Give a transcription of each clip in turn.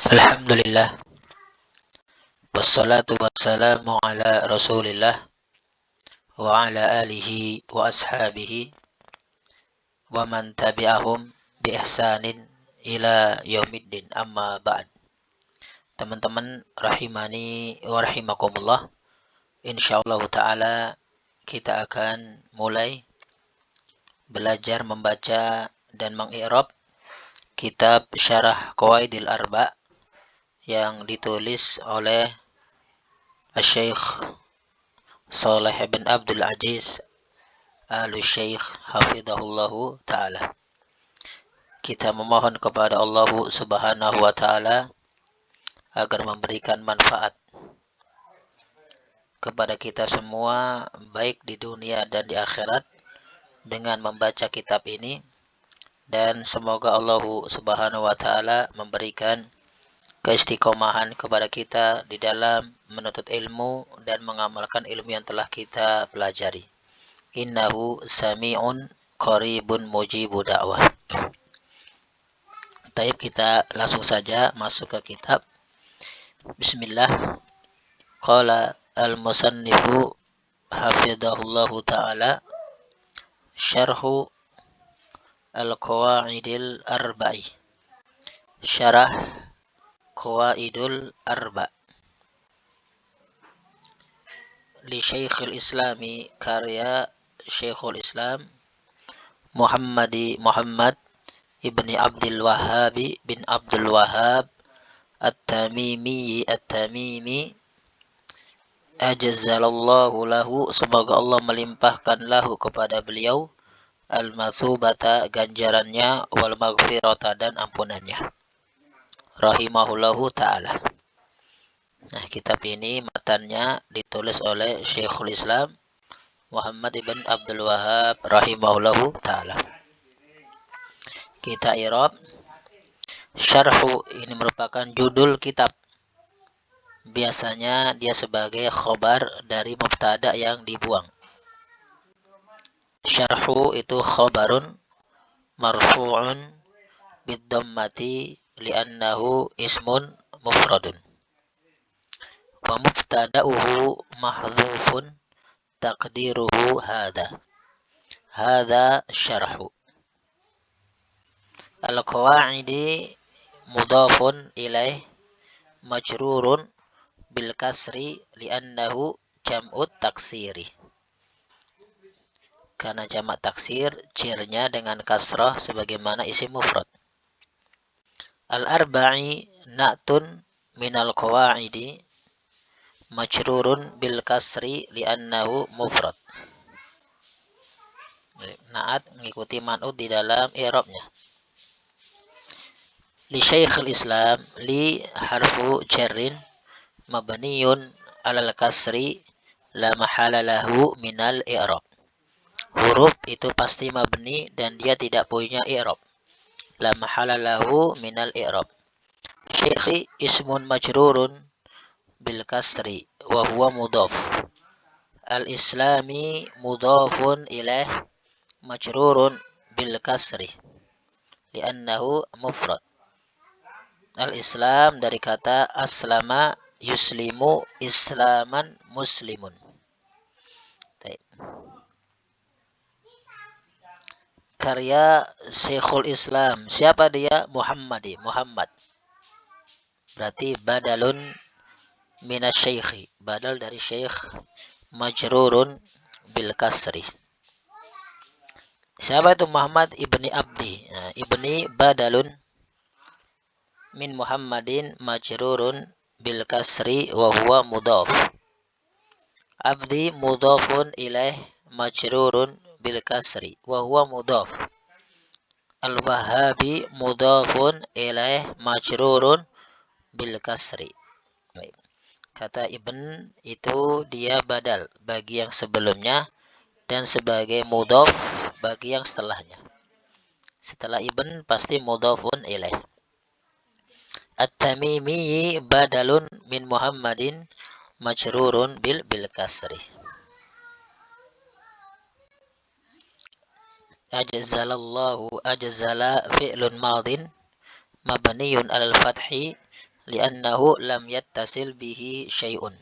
Alhamdulillah, wassalatu wassalamu ala rasulillah wa ala alihi wa ashabihi wa man tabi'ahum bi ihsanin ila yaumiddin, amma ba'd. Teman-teman rahimani wa rahimakumullah, insyaallah ta'ala kita akan mulai belajar membaca dan mengi'rab kitab Syarah Qawaidil Arba' yang ditulis oleh Syekh Shalih bin Abdul Aziz Al-Syekh hafizahullahu ta'ala. Kita memohon kepada Allah Subhanahu wa ta'ala agar memberikan manfaat kepada kita semua, baik di dunia dan di akhirat, dengan membaca kitab ini. Dan semoga Allah Subhanahu wa ta'ala memberikan keistiqomahan kepada kita di dalam menuntut ilmu dan mengamalkan ilmu yang telah kita pelajari. Innahu sami'un qaribun mujibu da'wah. Baik, kita langsung saja masuk ke kitab. Bismillah. Qala al-musannifu hafidhahullahu ta'ala, syarhu al-qawaidil arba'i. Syarah Qawaidul Arba' li Syekhul Islami, karya Syekhul Islam Muhammad ibni Abdul Wahhab bin Abdul Wahhab At-Tamimi ajazzalallahu lahu, semoga Allah melimpahkan lahu kepada beliau al-mathubata, ganjarannya, wal maghfirata, dan ampunannya, rahimahullahu ta'ala. Nah, kitab ini matannya ditulis oleh Syekhul Islam Muhammad ibn Abdul Wahhab rahimahullahu ta'ala. Kita i'rab. Syarhu ini merupakan judul kitab. Biasanya dia sebagai khobar dari mubtada yang dibuang. Syarhu itu khobarun marfu'un bid-dhammati li'annahu ismun mufradun. Wa mubtada'uhu mahdzufun taqdiruhu hadha syarhu. Al-qawaidi mudhafun ilaih majrurun bil kasri li'annahu jam'ut taksiri. Karena jamak taksir, cirnya dengan kasrah sebagaimana isim mufrad. Al-arba'i na'tun minal qawaidi majrurun bil kasri li'annahu mufrad. Na'at mengikuti man'ut di dalam i'rabnya. Li Syekhul Islam, li harfu jarrin mabniyun alal kasri la mahala lahu minal i'rab. Huruf itu pasti mabni dan dia tidak punya i'rab. La mahala lahu minal i'rab. Syekhi ismun majrurun bil kasri wa huwa mudhaf. Al-islami mudhafun ilaih majrurun bil kasri li'annahu mufrad. Al-islam dari kata aslama yuslimu islaman muslimun. Karya Syekhul Islam. Siapa dia? Muhammad. Berarti badalun minasyekhi, badal dari syekh, majrurun bil kasri. Siapa itu Muhammad ibni Abdi? Nah, ibni badalun min Muhammadin majrurun bil kasri wa huwa mudhaf. Abdi mudhafun ilaih majrurun bil kasri wa huwa mudhaf. Al-Wahhabi mudhafun ilaih majrurun bil kasri. Kata ibn itu dia badal bagi yang sebelumnya dan sebagai mudhaf bagi yang setelahnya. Setelah ibn pasti mudhafun ilaih. At-Tamimi badalun min Muhammadin majrurun bil kasri. Ajzalallahu ajzala fi'lun madin mabniyun alal fathi li'annahu lam yattasil bihi syai'un.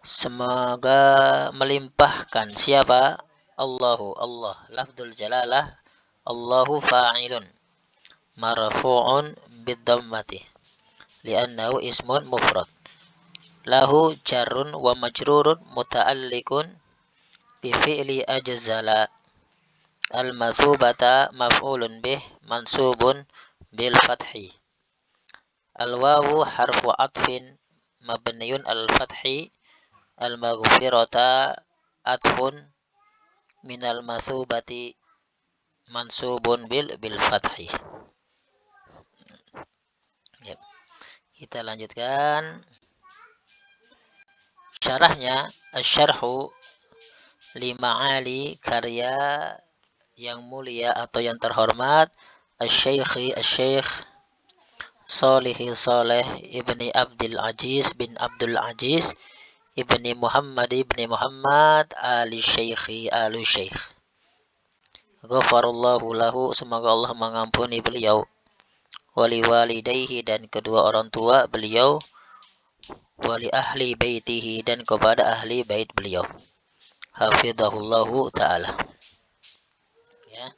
Semoga melimpahkan siapa? Allahu, Allah. Lafdzul jalalah Allahu fa'ilun marfu'un biddammati li'annahu ismun mufrad. Lahu jarrun wa majrurun muta'alliqun bi fi'li ajzala. Al-masubata maf'ulun bih mansubun bil fathi. Al-wawu harfu atfin mabniyun al-fathi. Al-maghfirata atfun minal masubati mansubun bil fathi. Yep. Kita lanjutkan syarahnya. Asy-syarhu lima'ali karya yang mulia atau yang terhormat Asy-Syaikh Shalihi Saleh ibni Abdul Aziz bin Abdul Aziz ibni Muhammad al-Syaikhi al-Syaikh. Ghafarallahu lahu, semoga Allah mengampuni beliau, wali walidayhi, dan kedua orang tua beliau, wali ahli baitihi, dan kepada ahli bait beliau. Hafidhahullahu ta'ala. Ya.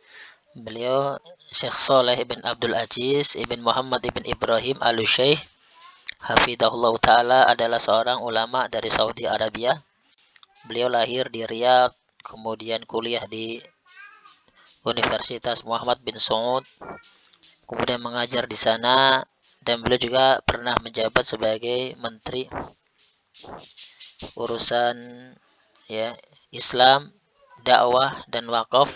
Beliau Syekh Saleh ibn Abdul Aziz ibn Muhammad ibn Ibrahim al-Syaikh hafidhahullahu ta'ala adalah seorang ulama dari Saudi Arabia. Beliau lahir di Riyadh, kemudian kuliah di Universitas Muhammad bin Saud, kemudian mengajar di sana, dan beliau juga pernah menjabat sebagai menteri urusan Islam, dakwah, dan wakaf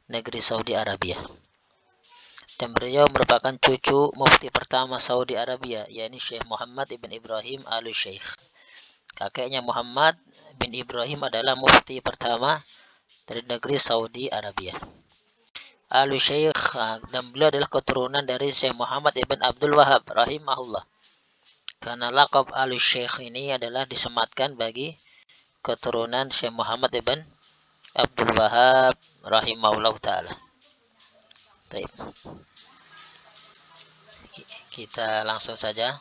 negeri Saudi Arabia. Dan beliau merupakan cucu mufti pertama Saudi Arabia, yakni Syekh Muhammad ibn Ibrahim al-Syaikh. Kakeknya Muhammad bin Ibrahim adalah mufti pertama dari negeri Saudi Arabia. Al-Syaikh, dan beliau adalah keturunan dari Syekh Muhammad ibn Abdul Wahab rahimahullah. Karena laqab Al-Syaikh ini adalah disematkan bagi keturunan Syekh Muhammad ibn Abdul Wahab rahimahullah ta'ala. Baik. Kita langsung saja.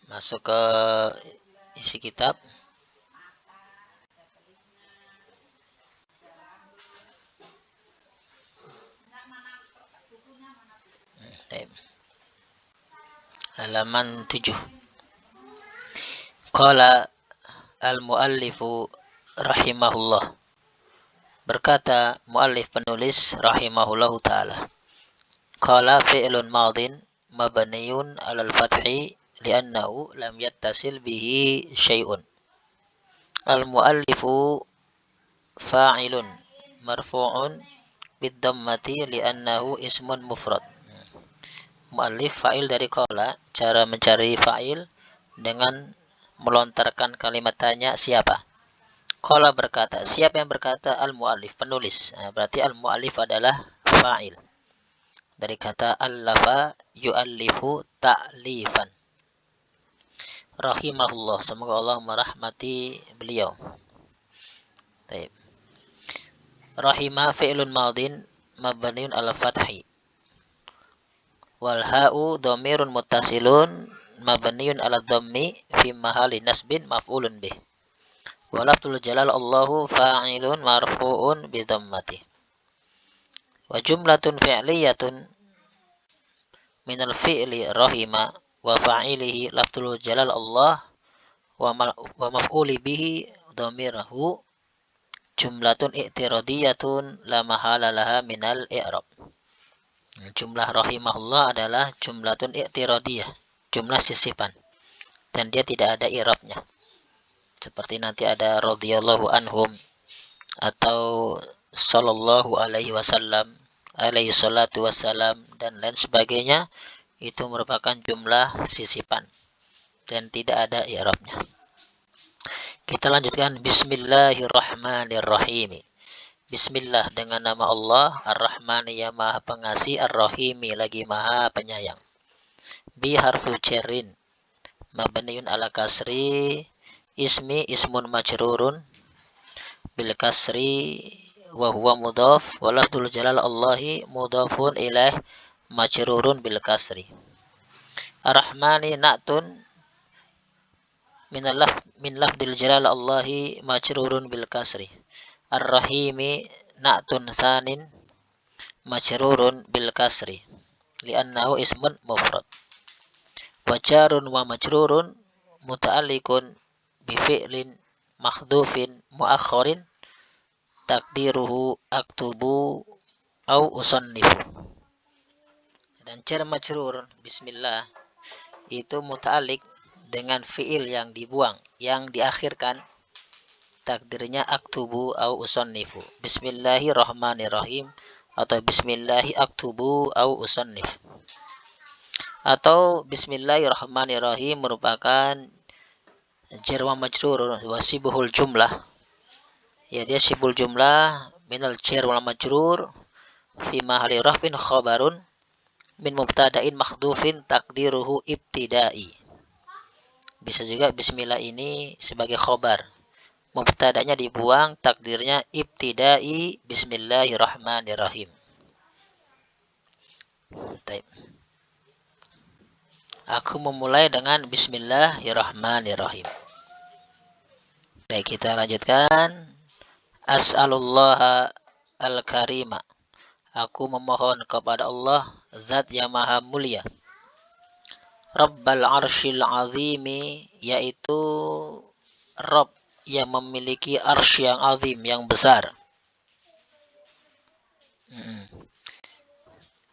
Masuk ke isi kitab. Halaman 7. Qala al-muallifu rahimahullah. Berkata muallif penulis rahimahullahu ta'ala. Qala fi'lun madin mabniyun 'alal fathi li'annahu lam yattasil bihi syai'un. Al-muallifu fa'ilun marfu'un bid-dhammati li'annahu ismun mufrad. Muallif fa'il dari qala. Cara mencari fa'il dengan melontarkan kalimat tanya siapa. Qala berkata. Siapa yang berkata? Al-muallif, penulis. Berarti al-muallif adalah fa'il. Dari kata allafa yu'allifu ta'lifan. Rahimahullah, semoga Allah merahmati beliau. Baik. Rahimah fi'lun madin mabniun ala fathi. Wal ha'u dhamirun muttasilun mabniun ala dhammi fi mahali nasbin maf'ulun bih. Wa lafzul jalal Allahu fa'ilun marfu'un bi dhammati. Wa jumlatun fi'liyatun minal fi'li rahima wa fa'ilihi lafzul jalal Allah wa maf'uli bihi dhamirahu jumlatun i'tiradiyatun la mahala laha minal i'rab. Jumlah rahimahullah adalah jumlatun i'tiradiyah, jumlah sisipan, dan dia tidak ada i'rabnya. Seperti nanti ada radhiyallahu anhum atau sallallahu alaihi wasallam, alaihi salatu wassalam, dan lain sebagainya. Itu merupakan jumlah sisipan dan tidak ada i'rabnya. Kita lanjutkan. Bismillahirrahmanirrahim. Bismillah, dengan nama Allah, Ar-Rahman yang Maha Pengasih, Ar-Rahimi lagi Maha Penyayang. bi harfu jarrin mabniun ala kasri ismun majrurun bil kasri wa huwa mudhaf wa lafdzul jalal Allahi mudhafun ilaih majrurun bil kasri. Ar-Rahmani na'tun min lafdzil jalal Allahi majrurun bil kasri. Ar-Rahimi na'tun tsanin majrurun bil kasri li'annahu ismun mufrad. Wa jarun wa majrurun muta'alliqun bi fi'lin makhdhufin muakharin takdiruhu aktubu au usannifu. Dan jar majrur bismillah itu muta'alliq dengan fi'il yang dibuang, yang diakhirkan, takdirnya aktubu au usannifu. Bismillahirrahmanirrahim atau bismillahi aktubu au usannif. Atau bismillahirrahmanirrahim merupakan jar wa majrur wa sibuhul jumlah. Ya, dia sibul jumlah minal jar wal majrur fi mahalli rafin khabarun min mubtada'in makhdufin takdiruhu ibtidai. Bisa juga bismillah ini sebagai khobar. Mubtada'nya dibuang, takdirnya ibtidai bismillahirrahmanirrahim. Baik. Aku memulai dengan bismillahirrahmanirrahim. Baik, kita lanjutkan. As'alullah al-karima. Aku memohon kepada Allah zat yang maha mulia. Rabbal arshil azimi, yaitu Rabb yang memiliki arsy yang azim, yang besar.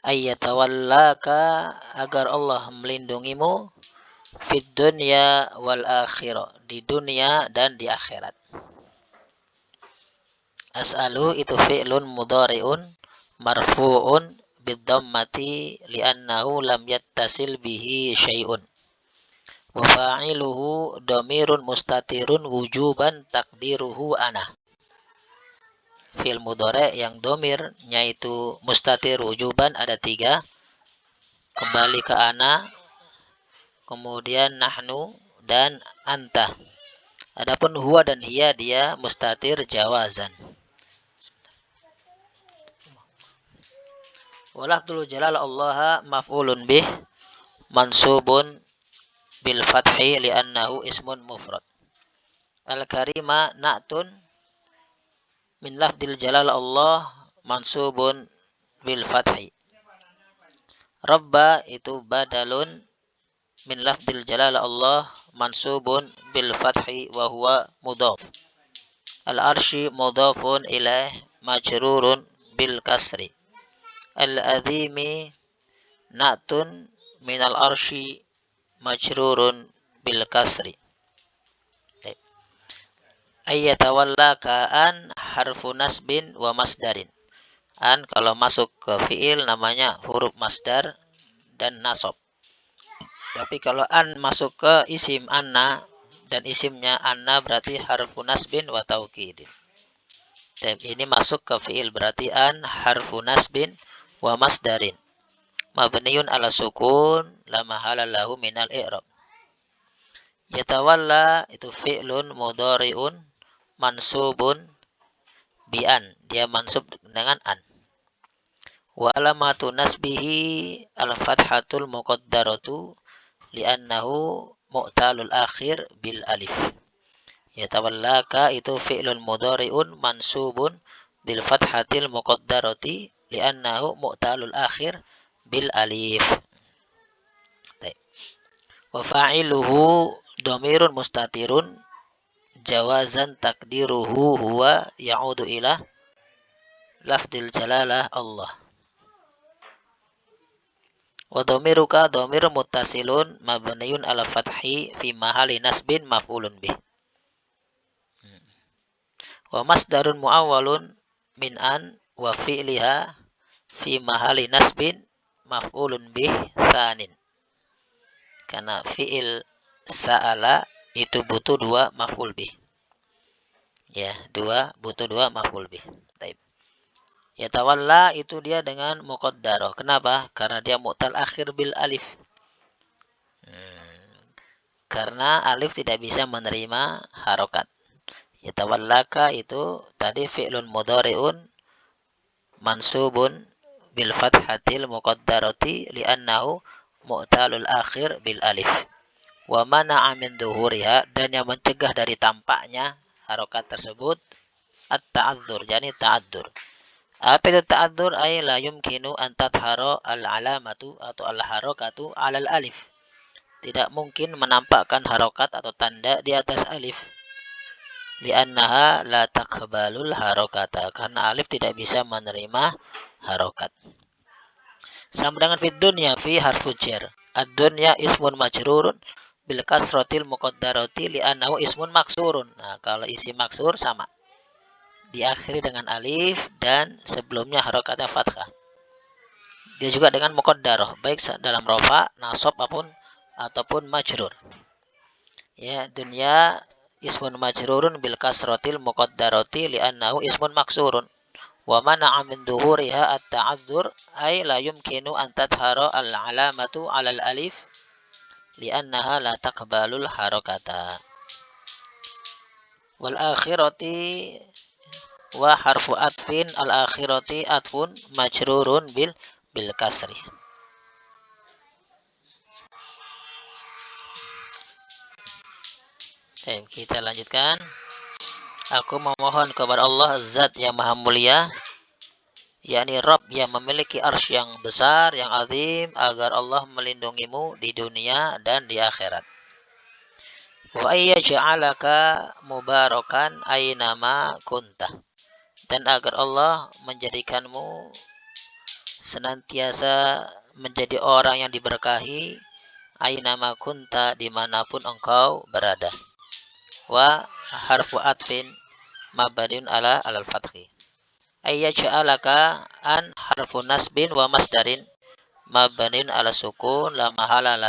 Ayyatawallaka, agar Allah melindungimu fid dunya wal akhirah, di dunia dan di akhirat. As'alu itu fi'lun mudhari'un marfu'un bid-dhammati li'annahu lam yattasil bihi syai'un. Wa fa'iluhu dhamirun mustatirun wujuban takdiruhu ana. Fi'il mudhari' yang dhamirnya itu mustatir wujuban ada 3. Kembali ke ana, kemudian nahnu dan anta. Adapun huwa dan hiya dia mustatir jawazan. Walafdzul jalal Allah maf'ulun bih mansubun bil fathi li'annahu ismun mufrad. Al-karima na'tun min lafdzil jalal Allah mansubun bil fathi. Rabba itu badalun min lafdzil jalal Allah mansubun bil fathi wa huwa mudhaf. Al-arsy mudhafun ilaih majrurun bil kasri. Al-azimi na'tun minal arsy majrurun bil kasri. Ayyatawallaka an harfu nasbin wa masdarin. An kalau masuk ke fi'il namanya huruf masdar dan nasab. Tapi kalau an masuk ke isim anna dan isimnya anna berarti harfu nasbin wa taukidin. Ini masuk ke fi'il berarti an harfu nasbin wa masdarin mabniun ala sukun la mahala lahu minal i'rab. Yatawalla itu fi'lun mudhari'un mansubun bi an, dia mansub dengan an. Wa alamatu nasbihi al-fathatul muqaddaratu li'annahu mu'talul akhir bil alif. Yatawallaka itu fi'lun mudhari'un mansubun bil fathatil muqaddarati li'annahu mu'talul akhir bil alif. Wa fa'iluhu dhamirun mustatirun jawazan takdiruhu huwa ya'udu ila lafdil jalalah Allah. Wa dhamiruka dhamirun muttasilun mabniun ala fathi fi mahali nasbin maf'ulun bih. Wa masdarun muawwalun min an wa fi'liha fi mahali nasbin maf'ulun bih tsanin. Karena fi'il sa'ala itu butuh 2 maf'ul bih. Ya, butuh 2 maf'ul bih. Baik. Yatawalla itu dia dengan muqaddarah. Kenapa? Karena dia mu'tal akhir bil alif. Karena alif tidak bisa menerima harokat. Yatawallaka itu tadi fi'lun mudhari'un mansubun bil fathatil muqaddarati li'annahu mu'talul akhir bil alif. Wa mana'a min duhuriha, dan yang mencegah dari tampaknya harokat tersebut at-ta'adzur, yani ta'adzur. Apa itu ta'adzur? Ay la yumkinu an tathara al-alamatu atau al-harakatu alal alif. Tidak mungkin menampakkan harokat atau tanda di atas alif. Li'annaha la taqbalul harokata, karena alif tidak bisa menerima harokat. Sama dengan fid dunya, fi harfu jar. Ad-dunya ismun majrurun bil kasratil muqaddarati li'annahu ismun maksurun. Nah, kalau isi maksur sama. Diakhiri dengan alif dan sebelumnya harokatnya fathah. Dia juga dengan muqaddarah, baik dalam rofa, nasab ataupun majrur. Ya, dunya ismun majrurun bil kasratil muqaddarati li'annahu ismun maksurun. Wa mana'a min duhuriha at-ta'adzur ay la yumkinu an tathara al-alamatu 'ala al-alif li'annaha la taqbalul harakata. Wal akhirati wa harfu atfin al-akhirati atfun majrurun bil kasri. Baik, kita lanjutkan. Aku memohon kepada Allah Zat yang Maha Mulia, yakni Rabb yang memiliki arsy yang besar, yang azim, agar Allah melindungimu di dunia dan di akhirat. Wa ayyaj'alaka mubarakan aynama kunta. Dan agar Allah menjadikanmu senantiasa menjadi orang yang diberkahi aynama kunta, dimanapun engkau berada. Wa harfu atfin mabadin ala al-fathi. Ayyaj'alaka an harfu nasbin wa masdarin mabadin ala sukun la mahala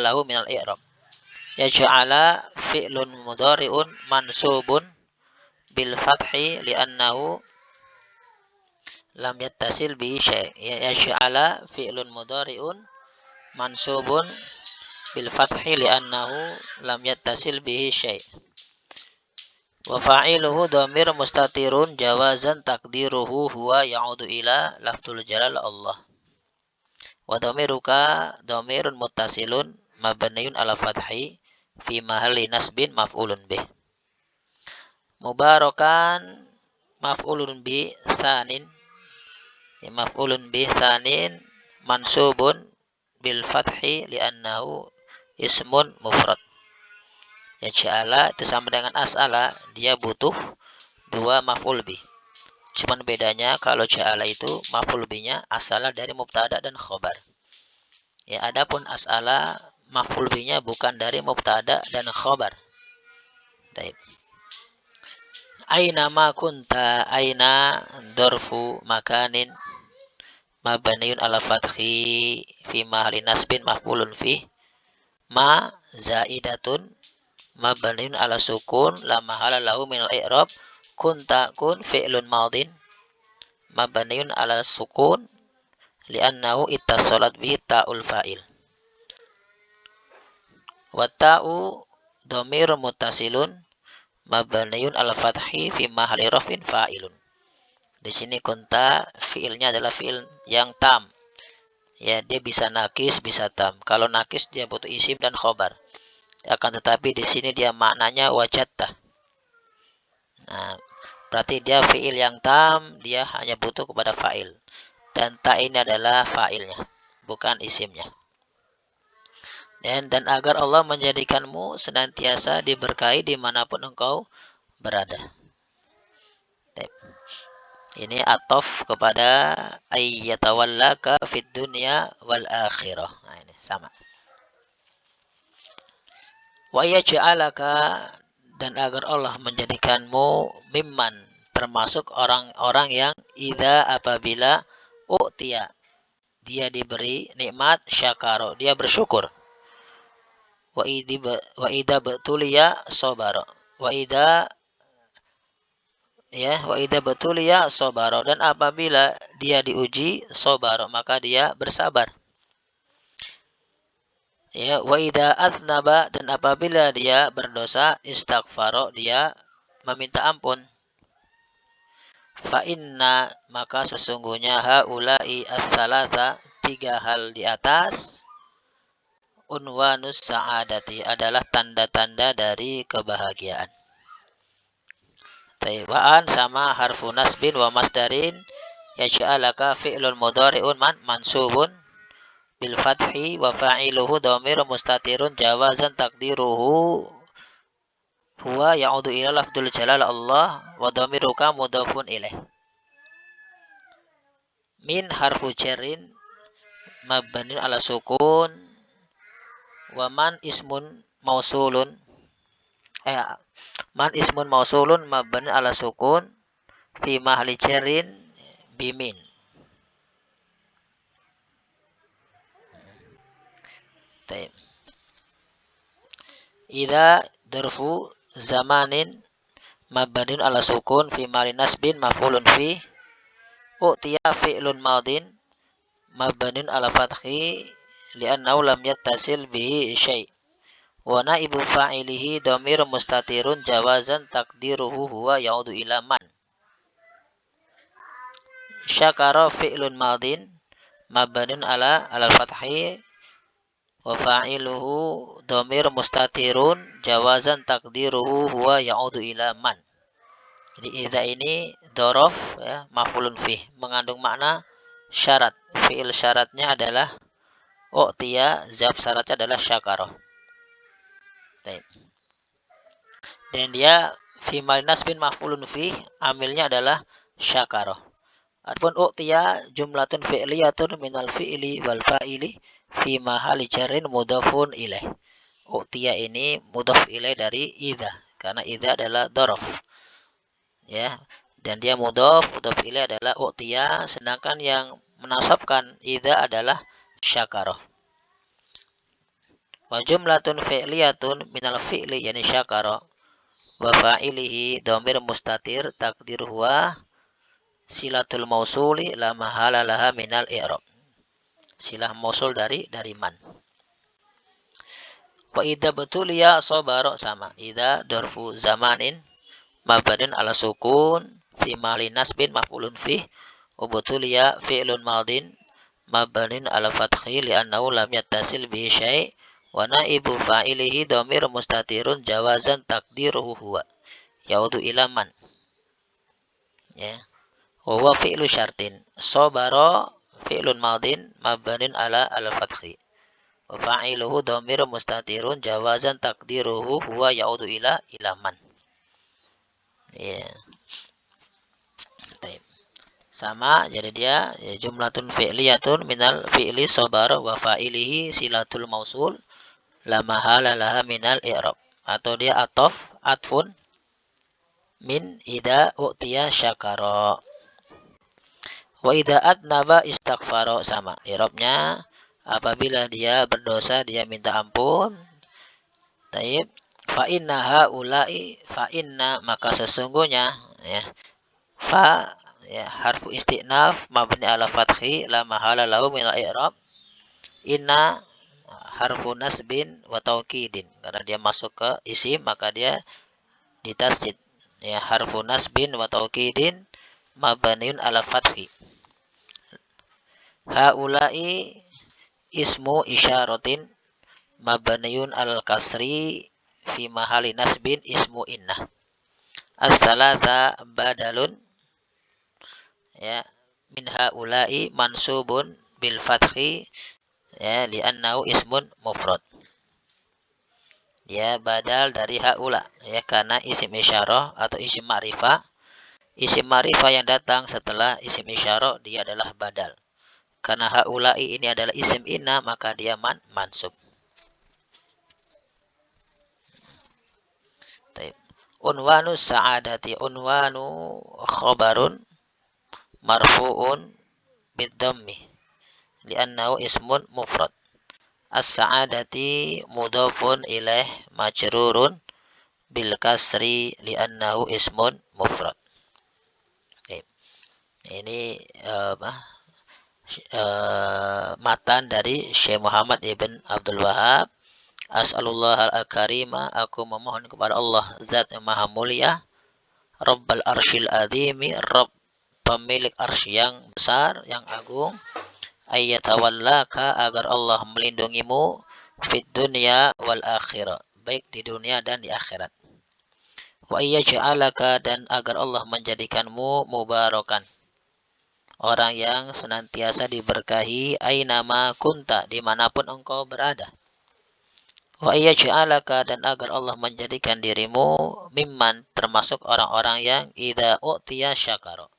lahu minal i'rab. Yaj'ala fi'lun mudhari'un mansubun bil fathi li'annahu lam yattasil bihi syai'. Yaj'ala fi'lun mudhari'un mansubun bil fathi li'annahu lam yattasil bihi syai'. Wa fa'iluhu dhamir mustatirun jawazan takdiruhu huwa ya'udu ila lafzul jalal Allah. Wa dhamiruka dhamirun muttasilun mabniyun ala fathi fi mahalli nasbin maf'ulun bih. Mubarakan maf'ulun bi tsanin, maf'ulun bi tsanin mansubun bil fathi li'annahu ismun mufrad. Ya ja'ala itu sama dengan as'ala, dia butuh dua maf'ul bi. Cuman bedanya kalau ja'ala itu maf'ul binya asala dari mubtada dan khobar. Ya, adapun as'ala maf'ul binya bukan dari mubtada dan khobar. Baik. Aina ma kunta, aina dorfu makanin mabniun ala fathi fi mahalli nasbin maf'ulun fi. Ma zaidatun mabniun ala sukun la mahala lahu min al-i'rab. Kunta kun fi'lun madin mabniun ala sukun li'annahu ittasalat bihi ta'ul fa'il. Wa ta'u dhamir muttasilun mabniun ala fathi fi mahalli rafin fa'ilun. Di sini kunta fiilnya adalah fiil yang tam. Ya, dia bisa nakis, bisa tam. Kalau nakis dia butuh isim dan khobar. Akan tetapi di sini dia maknanya wajadta. Nah, berarti dia fiil yang tam, dia hanya butuh kepada fa'il. Dan ta ini adalah fa'ilnya, bukan isimnya. Dan agar Allah menjadikanmu senantiasa diberkahi dimanapun engkau berada. Ini atof kepada ayyatawallaka fid dunya wal akhirah. Nah, ini sama. Wa yaj'alaka, dan agar Allah menjadikanmu mimman, termasuk orang-orang yang idza apabila u'tiya, dia diberi nikmat, syakaro, dia bersyukur. Wa idza betuliya sabara. Wa idza betuliya sabara, dan apabila dia diuji sabara, maka dia bersabar. Ya, wa idza aznaba, dan apabila dia berdosa, istaghfaro, dia meminta ampun. Fa inna, maka sesungguhnya haula'i as-salasa, tiga hal di atas, unwanus sa'adati, adalah tanda-tanda dari kebahagiaan. Taibaan sama harfu nasbin wa masdarin yaj'alaka fi'lun mudhari'un mansubun bil fathi wa fa'iluhu dhamir mustatirun jawazan taqdiruhu huwa ya'udu ila lafdul jalal Allah wa dhamiruka mudhafun ilaih. Min harfu jarrin mabnin ala sukun wa man ismun mausulun eh, man ismun mausulun mabni ala sukun fi mahli jarrin bimin. Taib. Idza darfu zamanin mabnin ala sukun fi mahli nasbin maf'ulun fi u'tiya fi'lun madin mabnin ala fathi li'annahu lam yattasil bihi syai'. Wa naibu fa'ilihi dhamir mustatirun jawazan taqdiruhu huwa ya'udu ila man. Syakara fi'lun madin mabnin ala fathi wa fa'iluhu dhamir mustatirun jawazan taqdiruhu huwa ya'udu ila man. Jadi idza ini dzaraf ya, maf'ulun fih, mengandung makna syarat. Fi'il syaratnya adalah u'tiya, zab syaratnya adalah syakara. Dan dia fi malnas bin maf'ulun fih, amilnya adalah syakara. Adapun u'tiya jumlatun fi'liyatun minal fi'li wal fa'ili fi mahali jarrin mudhafun ilaih. U'tiya ini mudhaf ilaih dari idza, karena idza adalah dzaraf. Ya, dan dia mudhaf ilaih adalah u'tiya, sedangkan yang menasabkan idza adalah syakara. Wa jumlatun fi'liyatun minal fi'li yani syakara wa fa'ilihi dhamir mustatir takdir huwa silatul mausuli la mahala laha minal i'rab. Silah mausul dari man. Wa idza betuliya sabara sama. Idza darfu zamanin mabadin ala sukun fi mahli nasbin maf'ulun fih wa betuliya fi'lun madin mabadin ala fathi li'annahu lam yattasil bihi syai' wa naibu fa'ilihi dhamir mustatirun jawazan takdiruhu huwa yaudu ila man. Ya. Wa huwa fi'lu syartin. Sabara fi'lun madin mabnin ala al-fathi. Wa fa'iluhu dhamir mustatirun jawazan takdiruhu huwa yaudu ila man. Ya. Taib. Sama, jadi dia ya, jumlatun fi'liyatun minal fi'li sabara wa fa'ilihi silatul mausul la mahala laha minal i'rab. Atau dia atfun min ida u'tiya syakara. Wa idza adnaba istaghfara sama. I'rabnya apabila dia berdosa dia minta ampun. Taib. Fa inna haula'i, fa inna, maka sesungguhnya ya. Fa ya harfu istinaf mabni ala fathi la mahala lahu min al-i'rab. Inna harfu nasbin wa taukidin, karena dia masuk ke isim maka dia ditasjid. Ya harfu nasbin wa taukidin mabniun ala fathi. Haula'i ismu isyaratin mabniun al kasri fi mahali nasbin ismu inna. As-salasa badalun ya min haula'i mansubun bil fathi ya li'annahu ismun mufrad. Ya badal dari haula ya karena isim isyarah atau isim ma'rifah. Isim ma'rifah yang datang setelah isim isyarah dia adalah badal. Karena haula'i ini adalah isim inna maka dia mansub. Taib. Unwanu sa'adati, unwanu khabarun marfu'un bid-dhammi li'annahu ismun mufrad. As-sa'adati mudhafun ilaih majrurun bil kasri li'annahu ismun mufrad. Taib. Ini matan dari Syekh Muhammad ibn Abdul Wahab. As'alullah al-karima, aku memohon kepada Allah Zat yang Maha Mulia, Rabbal Arsyil Azimi, Rabb pemilik arsy yang besar, yang agung, ayyatawallaka, agar Allah melindungimu, fit dunya wal akhirah, baik di dunia dan di akhirat. Wa iyyaj'alaka, dan agar Allah menjadikanmu mubarakan, orang yang senantiasa diberkahi, ainama kunta, dimanapun engkau berada. Wa iyyaj'alaka, dan agar Allah menjadikan dirimu mimman, termasuk orang-orang yang idza u'tiya syakara,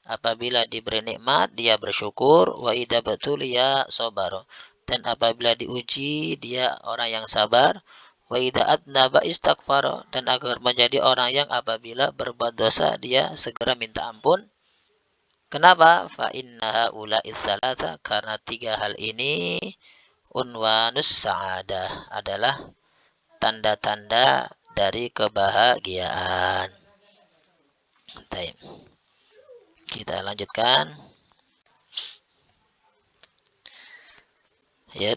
apabila diberi nikmat dia bersyukur, wa idza batuliya sabara, dan apabila diuji dia orang yang sabar, wa idza adnaba istaghfara, dan agar menjadi orang yang apabila berbuat dosa dia segera minta ampun. Kenapa? Fa inna haula'i tsalatsa, karena tiga hal ini unwanus sa'adah, adalah tanda-tanda dari kebahagiaan. Baik. Kita lanjutkan. Ya.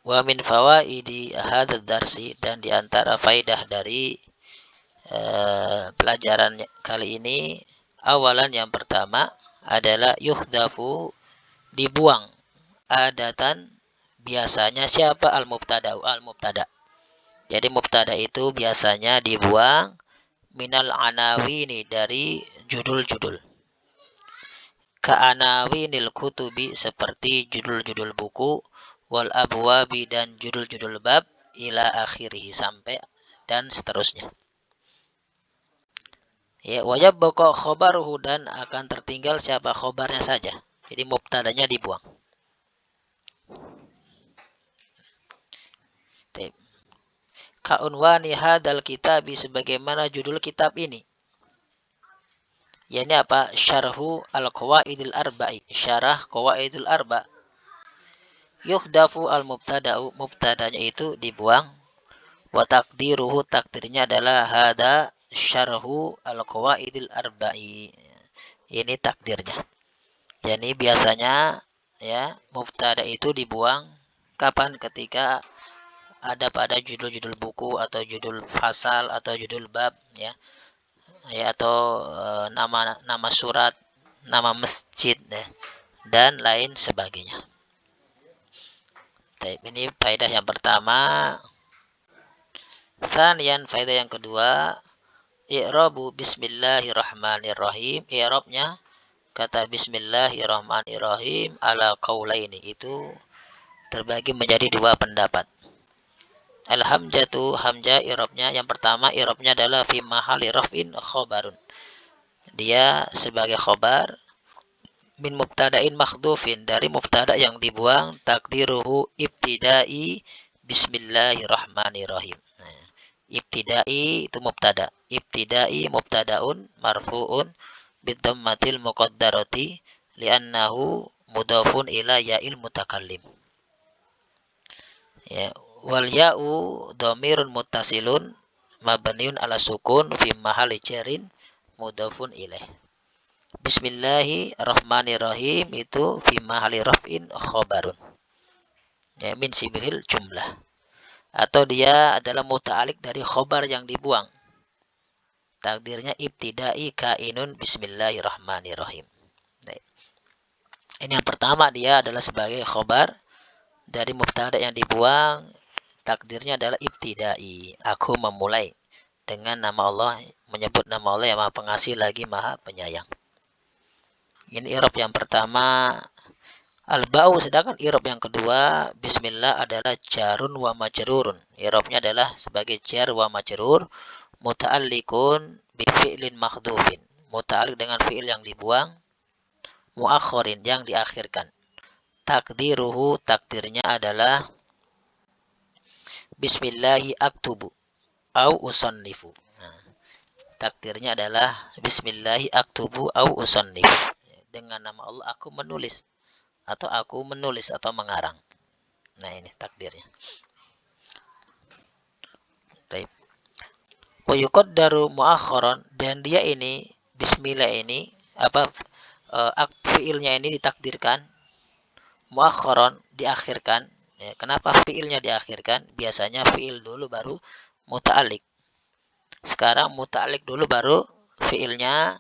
Wa min fawaidi hadzal darsi, dan di antara faidah dari pelajaran kali ini, awalan yang pertama adalah yuhdafu, dibuang, adatan biasanya, siapa? Al-mubtada. Jadi mubtada itu biasanya dibuang, minal anawini, dari judul-judul. Ka'anawinil kutubi, seperti judul-judul buku, wal abwabi, dan judul-judul bab, ila akhirih, sampai dan seterusnya. Ya, wajib boko khobaruhu, dan akan tertinggal siapa? Khobarnya saja. Jadi mubtadanya dibuang. Ka'unwani hadal kitabi, sebagaimana judul kitab ini. Yani apa? Syarhu al-qawaidil arba'i, syarah qawaidil arba'. Yuhdafu al-mubtada'u, mubtadanya itu dibuang. Wa takdiruhu, takdirnya adalah hada syarhu al-qawaidil arba'i. Ini takdirnya. Jadi biasanya ya mubtada itu dibuang kapan? Ketika ada pada judul-judul buku atau judul fasal atau judul bab, ya atau nama surat, nama masjid, ya, dan lain sebagainya. Ini faedah yang pertama. Sanian, faedah yang kedua, i'rabu bismillahirrahmanirrahim. I'rabnya kata bismillahirrahmanirrahim ala qaulaini, itu terbagi menjadi dua pendapat. Al-hamzatu, hamzah i'rabnya yang pertama, i'rabnya adalah fi mahali raf'in khobarun. Dia sebagai khobar min mubtada'in makhdufin, dari mubtada yang dibuang, takdiruhu ibtidai bismillahirrahmanirrahim. Nah, ibtidai itu mubtada. Ibtidai mubtadaun marfu'un bidhammatil muqaddarati li'annahu mudhafun ila ya'il mutakallim. Ya, wal ya'u dhamirun muttasilun mabniun ala sukun fi mahalli jarin mudhafun ilaih. Bismillahirrahmanirrahim itu fi mahalli raf'in khabarun. Ya, min sibihil jumlah. Atau dia adalah muta'alik dari khobar yang dibuang. Takdirnya ibtidai kainun bismillahirrahmanirrahim. Nah, ini yang pertama, dia adalah sebagai khobar dari mubtada yang dibuang. Takdirnya adalah ibtidai, aku memulai dengan nama Allah, menyebut nama Allah yang Maha Pengasih lagi Maha Penyayang. Ini i'rab yang pertama. Al-ba'u, sedangkan i'rab yang kedua, bismillah adalah jarun wa majrurun. I'rabnya adalah sebagai jar wa majrur, muta'alliqun bi fi'lin makhdhufin, muta'alliq dengan fi'il yang dibuang, muakhirin, yang diakhirkan. Takdiruhu, takdirnya adalah bismillahi aktubu au usannifu. Nah, takdirnya adalah bismillahi aktubu au usannif, dengan nama Allah aku menulis atau mengarang. Nah, ini takdirnya. Baik. Wa yuqaddaru muakharan, dan dia ini bismillah ini fiilnya ini ditakdirkan muakharon diakhirkan. Ya, kenapa fiilnya diakhirkan? Biasanya fiil dulu baru muta'alliq. Sekarang muta'alliq dulu baru fiilnya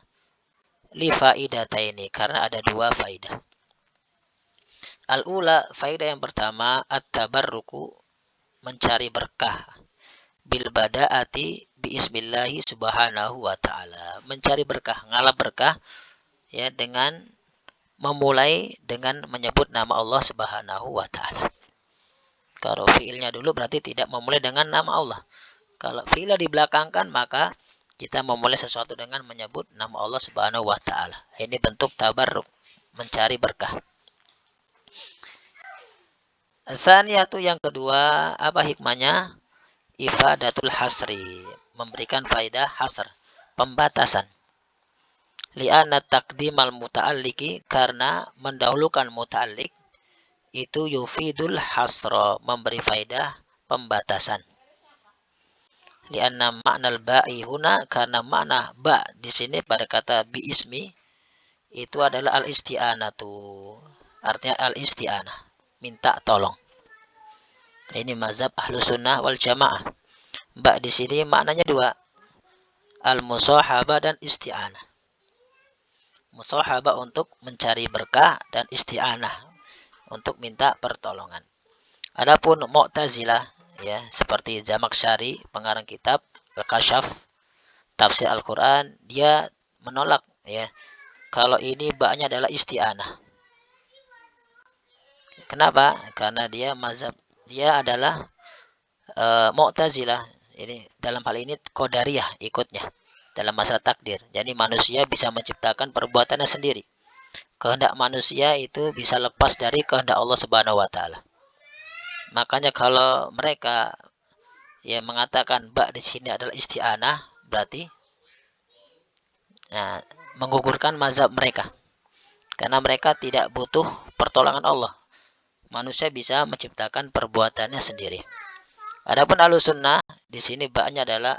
li faidataini karena ada dua faidah. Al-ula, faidah yang pertama, at-tabarruku, mencari berkah. Bil bada'ati biismillahi subhanahu wa ta'ala. Mencari berkah, ngalap berkah ya dengan memulai dengan menyebut nama Allah subhanahu wa ta'ala. Kalau fiilnya dulu berarti tidak memulai dengan nama Allah. Kalau fiilnya dibelakangkan maka kita memulai sesuatu dengan menyebut nama Allah subhanahu wa ta'ala. Ini bentuk tabarruk, mencari berkah. Saniyatu yang kedua, apa hikmahnya? Ifadatul hasri, memberikan faidah hasr, pembatasan. Li'anna taqdimal muta'alliki, karena mendahulukan muta'allik itu yufidul hasra, memberi faidah pembatasan. Li'anna ma'nal ba'i huna, karena makna ba di sini pada kata bi ismi itu adalah al-isti'anatu. Artinya al-isti'anah, minta tolong. Ini mazhab ahlu sunnah wal jamaah. Ba di sini maknanya dua, al-musahabah dan isti'anah. Musahabah untuk mencari berkah dan isti'anah untuk minta pertolongan. Adapun Mu'tazilah ya, seperti Zamakhsyari, pengarang kitab Al-Kasyaf, tafsir Al-Qur'an, dia menolak ya kalau ini ba'nya adalah isti'anah. Kenapa? Karena dia mazhab dia adalah Mu'tazilah. Ini dalam hal ini Qadariyah ikutnya dalam masalah takdir. Jadi manusia bisa menciptakan perbuatannya sendiri. Kehendak manusia itu bisa lepas dari kehendak Allah Subhanahu wa taala. Makanya kalau mereka ya mengatakan ba di sini adalah isti'anah, berarti menggugurkan mazhab mereka. Karena mereka tidak butuh pertolongan Allah. Manusia bisa menciptakan perbuatannya sendiri. Adapun Ahlussunnah di sini ba-nya adalah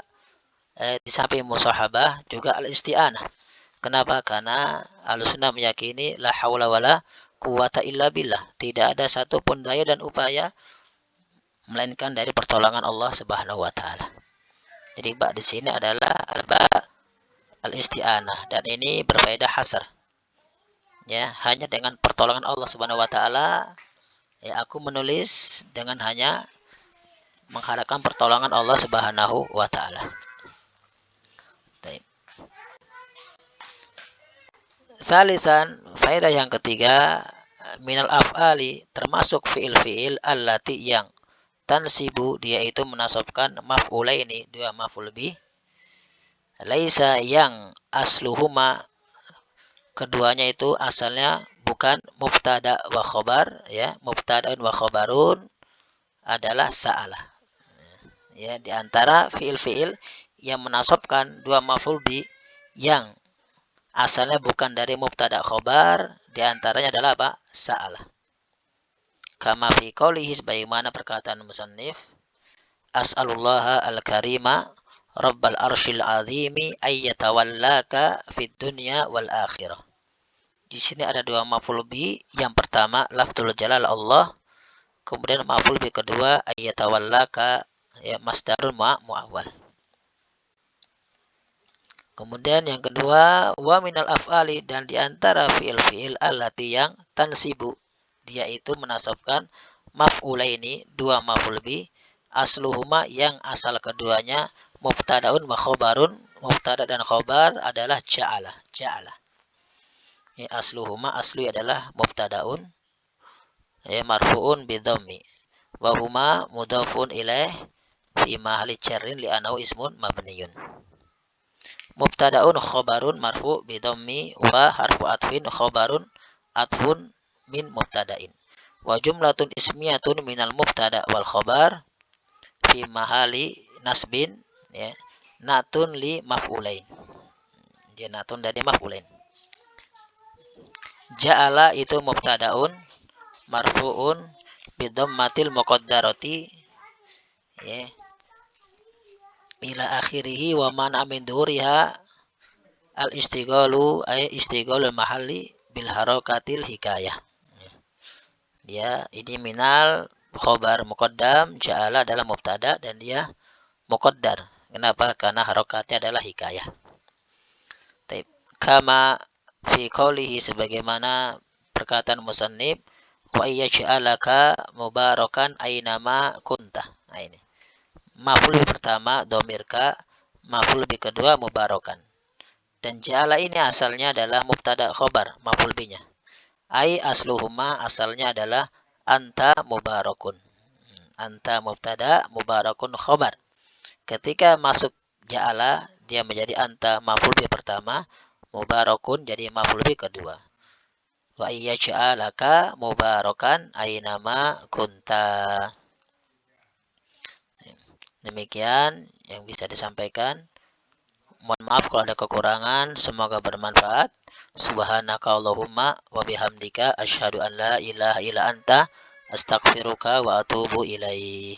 di samping musahabah juga al-isti'anah. Kenapa? Karena Ahlussunnah meyakini la haula wala quwata illa billah. Tidak ada satupun daya dan upaya melainkan dari pertolongan Allah Subhanahu wa taala. Jadi ba di sini adalah al-ba al-isti'anah dan ini berfaedah hasr. Ya, hanya dengan pertolongan Allah Subhanahu wa taala ya aku menulis dengan hanya mengharapkan pertolongan Allah Subhanahu wa taala. Baik. Salisan, faedah yang ketiga, minal af'ali, termasuk fiil-fiil allati yang tansibu, dia itu menasabkan maf'ulaini, dua maf'ul bih. Laisa yang asluhuma, keduanya itu asalnya bukan mubtada wa khobar ya, mubtada'un wa khobarun adalah sa'alah. Ya, di antara fiil-fiil yang menasabkan dua maf'ul bih yang asalnya bukan dari mubtada khobar, di antaranya adalah apa? Sa'alah. Kama fi qoulihi, sebagaimana perkataan musannif, as'alullaha al-karima rabbal arsyil azimi ayyatawallaka fid dunya wal akhirah. Di sini ada dua maf'ul bih. Yang pertama lafdzul jalal Allah, kemudian maf'ul bih kedua ayyatawallaka ya masdarun mu'awwal. Kemudian yang kedua, wa minal af'ali, dan diantara fi'il-fi'il allati yang tansibu, dia itu menasabkan maf'ulaini, dua maf'ul bih, asluhuma, yang asal keduanya mubtada'un wa khobarun, mubtada dan khobar adalah ja'ala, ja'ala. Ya, asluhuma, asli adalah mubtada'un ya marfu'un bidhammi wa huma mudhafun ilaih fi mahalli jarrin li'annahu ismun mabniyun. Mubtada'un khobarun marfu bidhammi wa harfu atfin khobarun atfun min mubtada'in. Wa jumlatun ismiyatun minal mubtada' wal khobar fi mahali nasbin ya, natun li maf'ulain. Dia natun dari maf'ulain. Ja'ala itu mubtada'un marfu'un bidhammatil muqaddarati ya, ila akhirih wa mana min dhuhuriha al istighalu ay istighalul mahalli bil harakatil hikayah. Dia ini minal khobar muqaddam, ja'ala adalah mubtada dan dia muqaddar. Kenapa? Karena harokatnya adalah hikayah. Taib. Kama fi qawlihi sebagaimana perkataan musannif wa yaj'alaka mubarakan ainama kunta. Nah ini. Maf'ul pertama domirka, maf'ul kedua mubarakan. Dan ja'ala ini asalnya adalah mubtada khobar, maf'ul binya. Ai asluhuma asalnya adalah anta mubarakun. Anta mubtada, mubarakun khobar. Ketika masuk ja'ala, dia menjadi anta maf'ul bi pertama, mubarakun jadi maf'ul bi kedua. Wa iya ja'alaka mubarakan ainama kunta. Demikian yang bisa disampaikan. Mohon maaf kalau ada kekurangan, semoga bermanfaat. Subhanaka Allahumma wa bihamdika asyhadu an la ilaha illa anta astaghfiruka wa atubu ilaih.